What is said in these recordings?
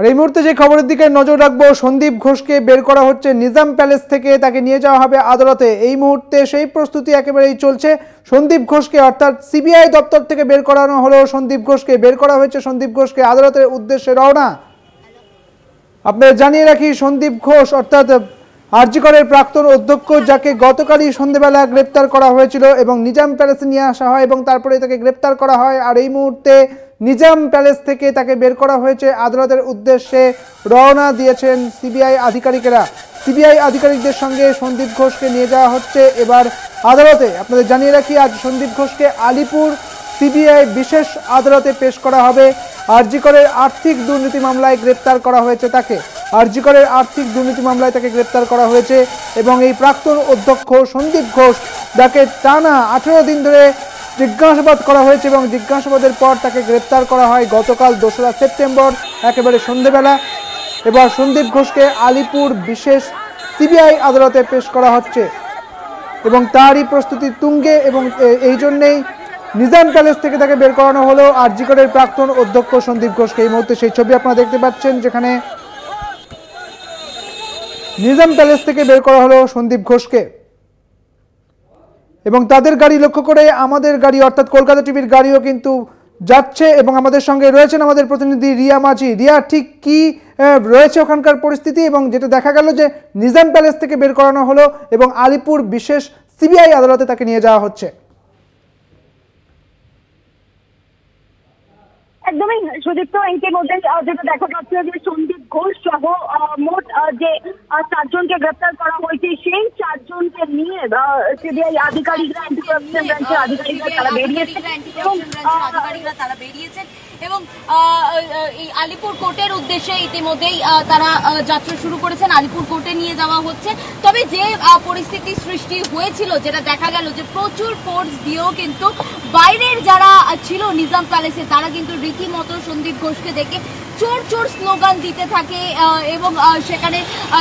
আর এই মুহূর্তে যে খবরের দিকে নজর রাখবো, সন্দীপ ঘোষকে বের করা হচ্ছে নিজাম প্যালেস থেকে, তাকে নিয়ে যাওয়া হবে আদালতে। এই মুহূর্তে সেই প্রস্তুতি একেবারেই চলছে। সন্দীপ ঘোষকে অর্থাৎ সিবিআই দপ্তর থেকে বের করানো হলো, সন্দীপ ঘোষকে বের করা হয়েছে, সন্দীপ ঘোষকে আদালতের উদ্দেশ্যে রওনা। আপনাদের জানিয়ে রাখি, সন্দীপ ঘোষ অর্থাৎ আরজি করের প্রাক্তন অধ্যক্ষ, যাকে গতকালই সন্ধ্যেবেলা গ্রেপ্তার করা হয়েছিল এবং নিজাম প্যালেসে নিয়ে আসা হয় এবং তারপরে তাকে গ্রেপ্তার করা হয়। আর এই মুহূর্তে নিজাম প্যালেস থেকে তাকে বের করা হয়েছে, আদালতের উদ্দেশ্যে রওনা দিয়েছেন সিবিআই আধিকারিকেরা। সিবিআই আধিকারিকদের সঙ্গে সন্দীপ ঘোষকে নিয়ে যাওয়া হচ্ছে এবার আদালতে। আপনাদের জানিয়ে রাখি, আজ সন্দীপ ঘোষকে আলিপুর সিবিআই বিশেষ আদালতে পেশ করা হবে। আরজি করের আর্থিক দুর্নীতি মামলায় গ্রেপ্তার করা হয়েছে তাকে, আরজি করের আর্থিক দুর্নীতি মামলায় তাকে গ্রেপ্তার করা হয়েছে এবং এই প্রাক্তন অধ্যক্ষ সন্দীপ ঘোষ, যাকে টানা 18 দিন ধরে জিজ্ঞাসাবাদ করা হয়েছে এবং জিজ্ঞাসাবাদের পর তাকে গ্রেপ্তার করা হয় গতকাল 2রা সেপ্টেম্বর একেবারে সন্ধ্যেবেলা। এবার সন্দীপ ঘোষকে আলিপুর বিশেষ সিবিআই আদালতে পেশ করা হচ্ছে এবং তারই প্রস্তুতি তুঙ্গে এবং এই জন্যেই নিজাম প্যালেস থেকে তাকে বের করানো হলো আরজি করের প্রাক্তন অধ্যক্ষ সন্দীপ ঘোষকে। এই মুহূর্তে সেই ছবি আপনারা দেখতে পাচ্ছেন, যেখানে নিজাম প্যালেস থেকে বের করা হলো সন্দীপ ঘোষকে এবং তাদের গাড়ি লক্ষ্য করে আমাদের গাড়ি অর্থাৎ কলকাতা টিভির গাড়িও কিন্তু যাচ্ছে এবং আমাদের সঙ্গে রয়েছেন আমাদের প্রতিনিধি রিয়া মাঝি। রিয়া, ঠিক কি রয়েছে ওখানকার পরিস্থিতি? এবং যেটা দেখা গেল যে নিজাম প্যালেস থেকে বের করানো হলো এবং আলিপুর বিশেষ সিবিআই আদালতে তাকে নিয়ে যাওয়া হচ্ছে। একদমই সুদীপ্ত, ইতিমধ্যে যেটা দেখা যাচ্ছে যে সন্দীপ ঘোষ সহ মোট যে 4 জনকে গ্রেপ্তার করা হয়েছে, সেই 4 জনকে নিয়ে সিবিআই আধিকারিকরা, অ্যান্টি কারাপশন ব্রাঞ্চের আধিকারিকরা তারা বেরিয়েছেন এবং এই আলিপুর কোর্টের উদ্দেশ্যে ইতিমধ্যেই তারা যাত্রা শুরু করেছেন। আলিপুর কোর্টে নিয়ে যাওয়া হচ্ছে। তবে যে পরিস্থিতি সৃষ্টি হয়েছিল, যেটা দেখা গেল যে প্রচুর ফোর্স দিয়েও কিন্তু বাইরের যারা ছিল নিজাম প্যালেসে, তারা কিন্তু রীতিমতো সন্দীপ ঘোষকে দেখে চোর চোর স্লোগান দিতে থাকে এবং সেখানে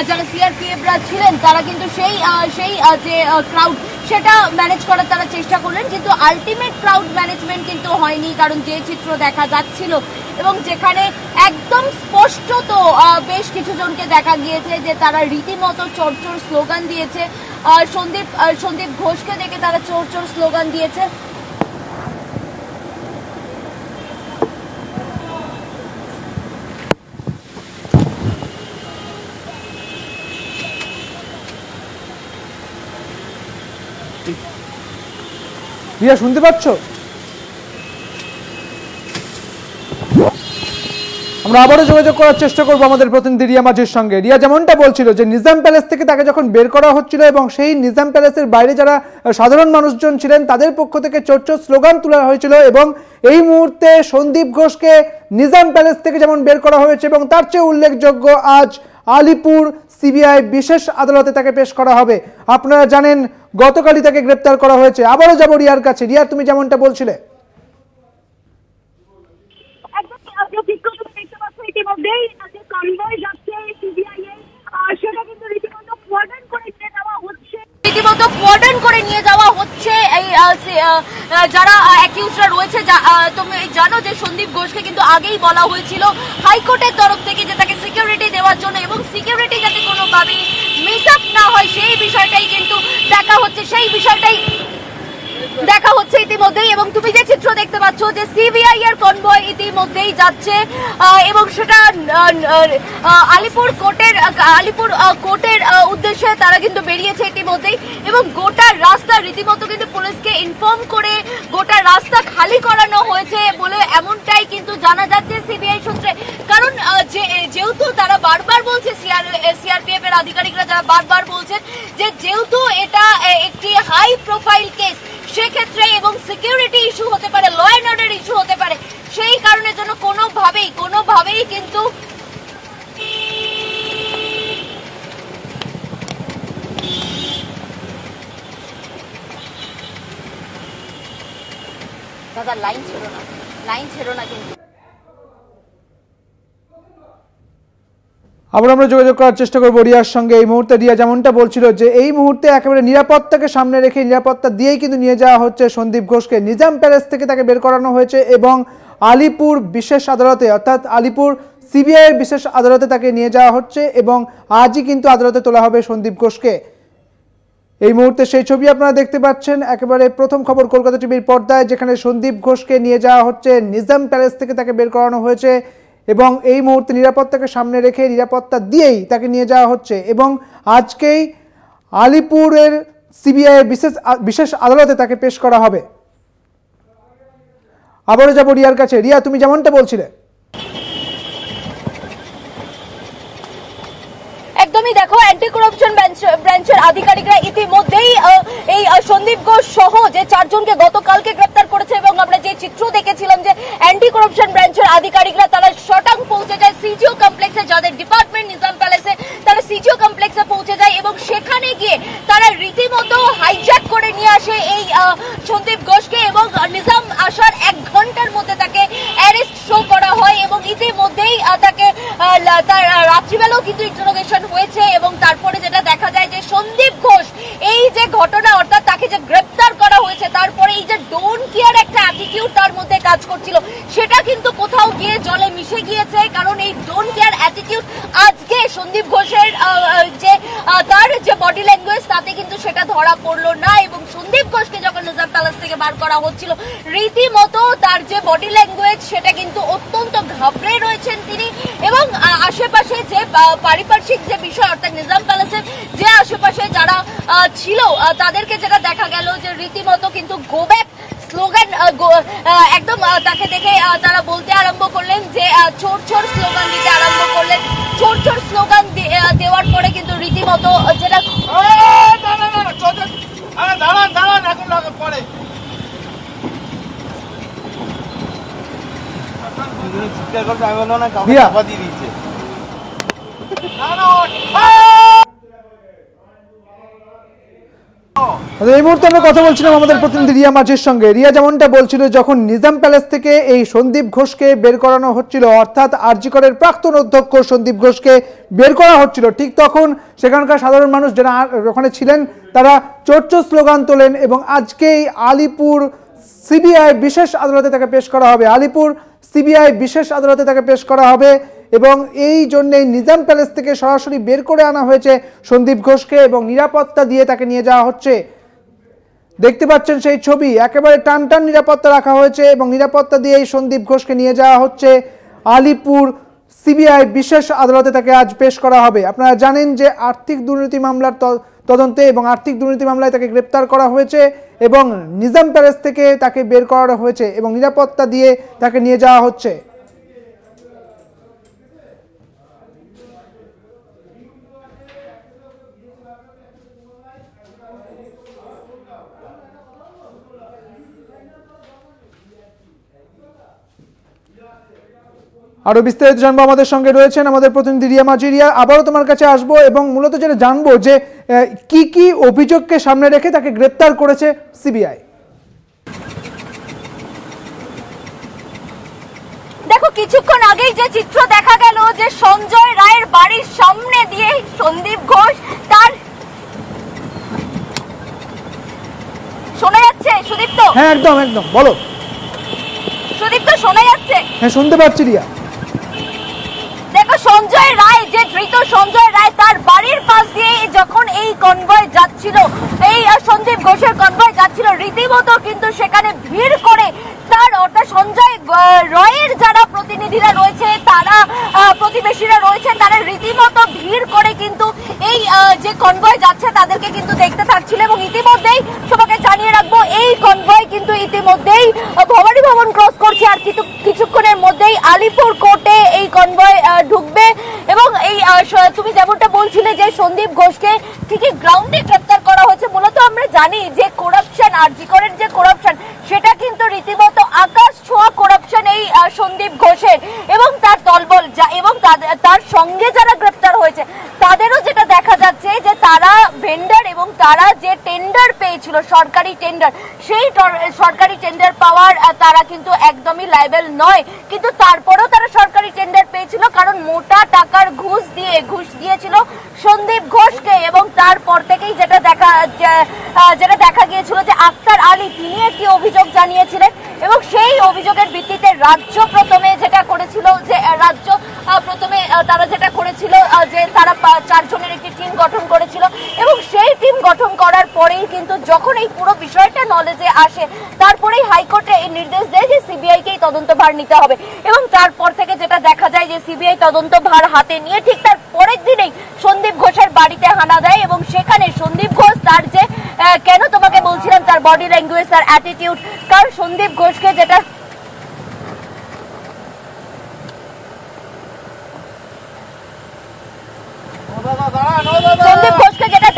যারা সিআরপিএফরা ছিলেন তারা কিন্তু সেই যে ক্রাউড, সেটা ম্যানেজ করার তারা চেষ্টা করলেন, কিন্তু আলটিমেট ক্রাউড ম্যানেজমেন্ট কিন্তু হয়নি। কারণ যে চিত্র দেখা যাচ্ছিল এবং যেখানে একদম স্পষ্টত বেশ কিছু জনকে দেখা গিয়েছে যে তারা রীতিমতো চোর চোর স্লোগান দিয়েছে, সন্দীপ ঘোষকে দেখে তারা চোর চোর স্লোগান দিয়েছে। রিয়া, শুনতে পাচ্ছ? আমরা আবারও যোগাযোগ করার চেষ্টা করবো আমাদের প্রতিনিধি রিয়া মাঝির সঙ্গে। রিয়া যেমনটা বলছিল যে নিজাম প্যালেস থেকে তাকে যখন বের করা হচ্ছিল এবং সেই নিজাম প্যালেসের বাইরে যারা সাধারণ মানুষজন ছিলেন তাদের পক্ষ থেকে চোর চোর স্লোগান তোলা হয়েছিল এবং এই মুহূর্তে সন্দীপ ঘোষকে নিজাম প্যালেস থেকে যেমন বের করা হয়েছে এবং তার চেয়ে উল্লেখযোগ্য আজ আলিপুর সিবিআই বিশেষ আদালতে তাকে পেশ করা হবে। আপনারা জানেন গতকালই তাকে গ্রেপ্তার করা হয়েছে। আবারও যাবো রিয়ার কাছে। রিয়া, তুমি যেমনটা বলছিলে, ইতিমধ্যেই যে কনভয় যাচ্ছে সিবিআই এর, সেটা কিন্তু রীতিমতো কোয়ার্ডন করে নিয়ে যাওয়া হচ্ছে এই যারা অ্যাকিউজরা রয়েছে। তুমি জানো যে সন্দীপ ঘোষকে কিন্তু আগেই বলা হয়েছিল হাইকোর্টের তরফ থেকে যে তাকে সিকিউরিটি দেওয়ার জন্য এবং সিকিউরিটি যাতে কোনোভাবে মিস আপ না হয় সেই বিষয়টাই কিন্তু দেখা হচ্ছে, সেই বিষয়টাই দেখা হচ্ছে ইতিমধ্যেই। এবং তুমি যে চিত্র দেখতে পাচ্ছ যে সিবিআই এর কনভয় ইতিমধ্যেই যাচ্ছে এবং সেটা আলিপুর কোর্টের উদ্দেশ্যে তারা কিন্তু বেরিয়েছে ইতিমধ্যেই এবং গোটা রাস্তা রীতিমতো কিন্তু পুলিশকে ইনফর্ম করে গোটা রাস্তা খালি করানো হয়েছে বলে এমনটাই কিন্তু জানা যাচ্ছে সিবিআই সূত্রে। কারণ যেহেতু তারা বারবার বলছে, সিআরপিএফ এর আধিকারিকরা যারা বারবার বলছেন যে যেহেতু এটা একটি হাই প্রোফাইল কেস, সেক্ষেত্রে এবং সিকিউরিটি ইস্যু হতে পারে, ল অ্যান্ড অর্ডার ইস্যু হতে পারে, সেই কারণের জন্য কোনোভাবেই কিন্তু দাদা লাইন ছিল না কিন্তু আবার আমরা যোগাযোগ করার চেষ্টা করবো রিয়ার সঙ্গে। এই মুহূর্তে রিয়া যেমনটা বলছিল যে এই মুহূর্তে একেবারে নিরাপত্তাকে সামনে রেখে নিরাপত্তা দিয়েই কিন্তু নিয়ে যাওয়া হচ্ছে সন্দীপ ঘোষকে। নিজাম প্যালেস থেকে তাকে বের করানো হয়েছে এবং আলিপুর বিশেষ আদালতে অর্থাৎ আলিপুর সিবিআইয়ের বিশেষ আদালতে তাকে নিয়ে যাওয়া হচ্ছে এবং আজই কিন্তু আদালতে তোলা হবে সন্দীপ ঘোষকে। এই মুহূর্তে সেই ছবি আপনারা দেখতে পাচ্ছেন একেবারে প্রথম খবর কলকাতা টিভির পর্দায়, যেখানে সন্দীপ ঘোষকে নিয়ে যাওয়া হচ্ছে নিজাম প্যালেস থেকে তাকে বের করানো হয়েছে এবং এই মুহূর্তে নিরাপত্তাকে সামনে রেখে নিরাপত্তা দিয়েই তাকে নিয়ে যাওয়া হচ্ছে এবং আজকেই আলিপুরের সিবিআইয়ের বিশেষ আদালতে তাকে পেশ করা হবে। আবারও যাবো রিয়ার কাছে। রিয়া, তুমি যেমনটা বলছিলে একদমই দেখো, অ্যান্টি করাপশন ব্রাঞ্চের আধিকারিকরা ইতিমধ্যেই এই সন্দীপ ঘোষ সহ যে 4 জনকে গতকালকে গ্রেপ্তার করেছে এবং আমরা যে চিত্র দেখেছিলাম যে অ্যান্টি করাপশন ব্রাঞ্চের আধিকারিকরা তারা শটাং পৌঁছে যায় সিজিও কমপ্লেক্সে, যাদের ডিপার্টমেন্ট নিজাম প্যালেসে, তারা সিজিও কমপ্লেক্সে পৌঁছে যায় এবং সেখানে গিয়ে তারা রীতিমতো হাইজ্যাক করে নিয়ে আসে এই সন্দীপ ঘোষকে এবং নিজাম আসার 1 ঘন্টার মধ্যে তাকে অ্যারেস্ট শো করা হয় এবং ইতিমধ্যেই তাকে তার রাত্রিবেলাও কিন্তু ইন্টারোগেশন হয়েছে এবং তারপরে যেটা দেখা যায় যে সন্দীপ ঘোষ এই যে ঘটনা অর্থাৎ তাকে যে গ্রেপ্তার করা হয়েছে তারপরে এই যে ডোন্ট কেয়ার একটা অ্যাটিটিউড তার মধ্যে কাজ করছিল সেটা কিন্তু কোথাও গিয়ে জলে মিশে গিয়েছে। কারণ এই ডোন্ট কেয়ার অ্যাটিটিউড আজকে সন্দীপ ঘোষের যে তার যে বডি ল্যাঙ্গুয়েজ তাতে কিন্তু সেটা ধরা পড়লো না এবং সন্দীপ ঘোষকে যখন নিজাম প্যালেস থেকে বার করা হচ্ছিল রীতিমতো তার যে বডি ল্যাঙ্গুয়েজ সেটা কিন্তু অত্যন্ত ঘাবড়ে রয়েছেন তিনি এবং আশেপাশে যে পারিপার্শ্বিক যে বিষয় অর্থাৎ নিজাম প্যালেসের যে আশেপাশে যারা ছিল তাদেরকে যেটা দেখা গেল যে রীতিমতো কিন্তু গো ব্যাক স্লোগান একদম তাকে দেখে তারা বলতে আরম্ভ করলেন যে চোর চোর স্লোগান দিতে আরম্ভ করলেন। চোর চোর স্লোগান দেওয়ার পরে কিন্তু রীতিমতো যেটা এই মুহূর্তে আমরা কথা বলছিলাম আমাদের প্রতিনিধি রিয়া মাঝির সঙ্গে। রিয়া যেমনটা বলছিল যখন নিজাম প্যালেস থেকে এই সন্দীপ ঘোষকে বের করানো হচ্ছিল অর্থাৎ আরজি করের প্রাক্তন অধ্যক্ষ সন্দীপ ঘোষকে বের করা হচ্ছিল, ঠিক তখন সেখানকার সাধারণ মানুষ যারা ওখানে ছিলেন তারা চোর চোর স্লোগান তোলেন এবং আজকেই আলিপুর সিবিআই বিশেষ আদালতে তাকে পেশ করা হবে। আলিপুর সিবিআই বিশেষ আদালতে তাকে পেশ করা হবে এবং এই জন্যেই নিজাম প্যালেস থেকে সরাসরি বের করে আনা হয়েছে সন্দীপ ঘোষকে এবং নিরাপত্তা দিয়ে তাকে নিয়ে যাওয়া হচ্ছে। দেখতে পাচ্ছেন সেই ছবি, একেবারে টান টান নিরাপত্তা রাখা হয়েছে এবং নিরাপত্তা দিয়ে এই সন্দীপ ঘোষকে নিয়ে যাওয়া হচ্ছে আলিপুর সিবিআই বিশেষ আদালতে তাকে আজ পেশ করা হবে। আপনারা জানেন যে আর্থিক দুর্নীতি মামলার তদন্তে এবং আর্থিক দুর্নীতি মামলায় তাকে গ্রেপ্তার করা হয়েছে এবং নিজাম প্যালেস থেকে তাকে বের করা হয়েছে এবং নিরাপত্তা দিয়ে তাকে নিয়ে যাওয়া হচ্ছে। আরো বিস্তারিত জানবো, আমাদের সঙ্গে রয়েছেন আমাদের প্রতিনিধি রিয়া মাঝি। রিয়া, আবারও তোমার কাছে আসবো এবং মূলত যেটা জানবো যে কি কি অভিযোগকে সামনে রেখে তাকে গ্রেপ্তার করেছে সিবিআই। দেখো, কিছুক্ষণ আগেই যে চিত্র দেখা গেল যে সঞ্জয় রায়ের বাড়ির সামনে দিয়ে সন্দীপ ঘোষ তার শোনা যাচ্ছে সুদীপ্ত? হ্যাঁ একদম একদম, বলো সুদীপ্ত, শোনা যাচ্ছে? হ্যাঁ শুনতে পাচ্ছি রিয়া। দেখো, সঞ্জয় রায় যে ধৃত সঞ্জয় রায় তার বাড়ির পাশ দিয়ে যখন এই কনভয় যাচ্ছিল, এই সন্দীপ ঘোষের কনভয় যাচ্ছিল, রীতিমতো কিন্তু সেখানে ভিড় করে তার অর্থাৎ সঞ্জয় রায়ের যারা প্রতিনিধিরা রয়েছে তারা প্রতিবেশীরা রয়েছে তারা রীতিমতো ভিড় করে কিন্তু এই যে কনভয় যাচ্ছে তাদেরকে কিন্তু দেখতে থাকছিল এবং ইতিমধ্যেই সবাইকে জানিয়ে রাখবো এই কনভয় কিন্তু ইতিমধ্যেই ভবানী ভবন ক্রস করছে আর কিছুক্ষণের মধ্যেই আলিপুর কোর্টে এই কনভয় ঢুকবে এবং এই তুমি যেমনটা বলছিলে যে সন্দীপ ঘোষকে ঠিকই গ্রাউন্ডে গ্রেপ্তার করা হয়েছে। মূলত আমরা জানি যে করাপশন আরজি করের যে করাপশন সেটা কিন্তু রীতিমতো আকাশ ছোঁয়া করাপশন এই সন্দীপ ঘোষের এবং তার দলবল এবং তার সঙ্গে যারা গ্রেপ্তার হয়েছে তাদেরও যেটা দেখা যাচ্ছে যে তারা ভেন্ডার এবং তারা যে টেন্ডার পেয়েছিল সরকারি টেন্ডার, সেই সরকারি টেন্ডার পাওয়ার তারা কিন্তু একদমই লায়েবল নয়, কিন্তু তারপরেও তারা সরকারি টেন্ডার পেয়েছে হয়েছিল, কারণ মোটা টাকার ঘুষ দিয়েছিল সন্দীপ ঘোষকে। এবং তারপর থেকেই যেটা দেখা গিয়েছিল যে আক্তার আলী তিনি একটি অভিযোগ জানিয়েছিলেন, এবং সেই অভিযোগের ভিত্তিতে রাজ্য প্রথমে তারা যেটা করেছিল যে তারা 4 জনের একটি টিম গঠন করেছিল, এবং সেই টিম গঠন করার পরেই কিন্তু যখন এই পুরো বিষয়টা নলেজে আসে তারপরেই হাইকোর্টে এই নির্দেশ দেয় যে সিবিআই কেই তদন্তভার নিতে হবে। এবং তারপর থেকে যেটা দেখা যায় যে সিবিআই তদন্তভার হাতে নিয়ে ঠিক তার পরের দিনেই সন্দীপ ঘোষের বাড়িতে হানা দেয়, এবং সেখানে সন্দীপ ঘোষ তার যে কেন তোমাকে বলছিলাম তার বডি ল্যাঙ্গুয়েজ, তার অ্যাটিটিউড, কারণ সন্দীপ ঘোষকে যেটা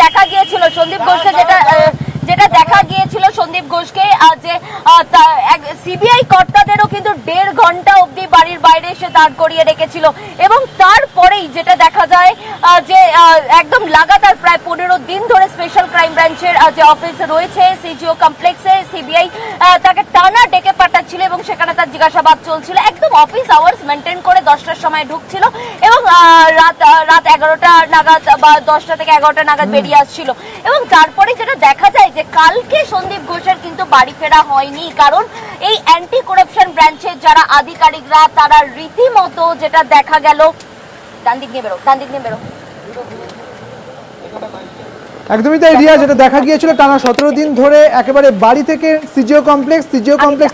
দেখা গিয়েছিল সন্দীপ ঘোষকে যে সিবিআই কর্তাদেরও কিন্তু 1.5 ঘন্টা অবধি বাড়ির বাইরে এসে দাঁড় করিয়ে রেখেছিল। এবং তারপরেই যেটা দেখা যায় যে একদম লাগাতার প্রায় 15 দিন ধরে স্পেশাল ক্রাইম ব্রাঞ্চের যে অফিস রয়েছে সিজিও কমপ্লেক্সে সিবিআই তাকে টানা ডেকে পাঠাচ্ছিল, এবং সেখানে তার জিজ্ঞাসাবাদ চলছিল। একদম অফিস আওয়ার্স মেনটেন করে 10টার সময় ঢুকছিল এবং রাত 11টা নাগাদ বা 10টা থেকে 11টা নাগাদ বেরিয়ে আসছিল। এবং তারপরে যেটা দেখা যায় যে কালকে সন্দীপ ঘোষের কিন্তু বাড়ি ফেরা হয়নি, কারণ এই অ্যান্টি করাপশন ব্রাঞ্চের যারা আধিকারিকরা তারা রীতিমতো যেটা দেখা গেল ডান দিক নিয়ে বেরো একদমই তাই রিয়া, যেটা দেখা গিয়েছিল টানা 17 দিন ধরে একেবারে বাড়ি থেকে সিজিও কমপ্লেক্স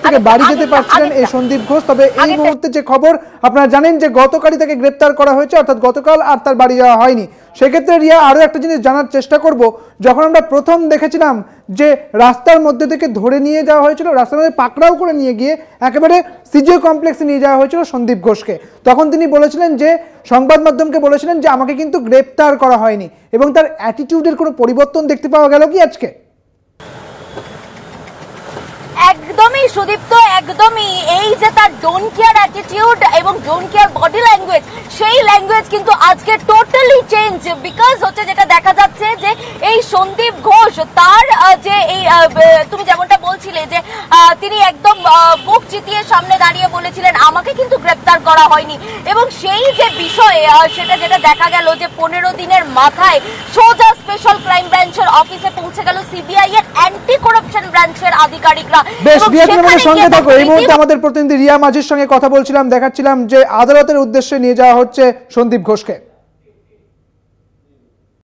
থেকে বাড়ি যেতে পারছিলেন এই সন্দীপ ঘোষ। তবে এই মুহূর্তে যে খবর আপনারা জানেন যে গতকালই তাকে গ্রেপ্তার করা হয়েছে, অর্থাৎ গতকাল আর তার বাড়ি যাওয়া হয়নি। সেক্ষেত্রে রিয়া আরও একটা জিনিস জানার চেষ্টা করব, যখন আমরা প্রথম দেখেছিলাম যে রাস্তার মধ্যে থেকে ধরে নিয়ে যাওয়া হয়েছিল, রাস্তার মধ্যে পাকড়াও করে নিয়ে গিয়ে একেবারে সিজিও কমপ্লেক্সে নিয়ে যাওয়া হয়েছিল সন্দীপ ঘোষকে, তখন তিনি বলেছিলেন যে সংবাদ মাধ্যমকে বলেছিলেন যে আমাকে কিন্তু গ্রেপ্তার করা হয়নি, এবং তার অ্যাটিটিউডের কোনো পরিবর্তন দেখতে পাওয়া গেল কি আজকে? একদমই সুদীপ্ত, একদমই এই যে তার ডোন্ট কেয়ার অ্যাটিটিউড এবং ডোন্ট কেয়ার বডি ল্যাঙ্গুয়েজ, সেই ল্যাঙ্গুয়েজ কিন্তু আজকে টোটালি চেঞ্জ। বিকজ হচ্ছে যেটা দেখা যাচ্ছে যে এই সন্দীপ ঘোষ তার যে এই তুমি যেমনটা বলছিলে যে তিনি একদম বুক চিতিয়ে সামনে দাঁড়িয়ে বলেছিলেন আমাকে কিন্তু গ্রেপ্তার করা হয়নি, এবং সেই যে বিষয়ে সেটা যেটা দেখা গেল যে 15 দিনের মাথায় সোজা স্পেশাল ক্রাইম ব্রাঞ্চের অফিসে পৌঁছে গেল সিবিআই এর অ্যান্টি করাপশন ব্রাঞ্চের আধিকারিকরা। বেশ রিয়া, তুমি আমাদের সঙ্গে থাকো। এই মুহূর্তে আমাদের প্রতিনিধি রিয়া মাঝির সঙ্গে কথা বলছিলাম, দেখাচ্ছিলাম যে আদালতের উদ্দেশ্যে নিয়ে যাওয়া হচ্ছে সন্দীপ ঘোষকে।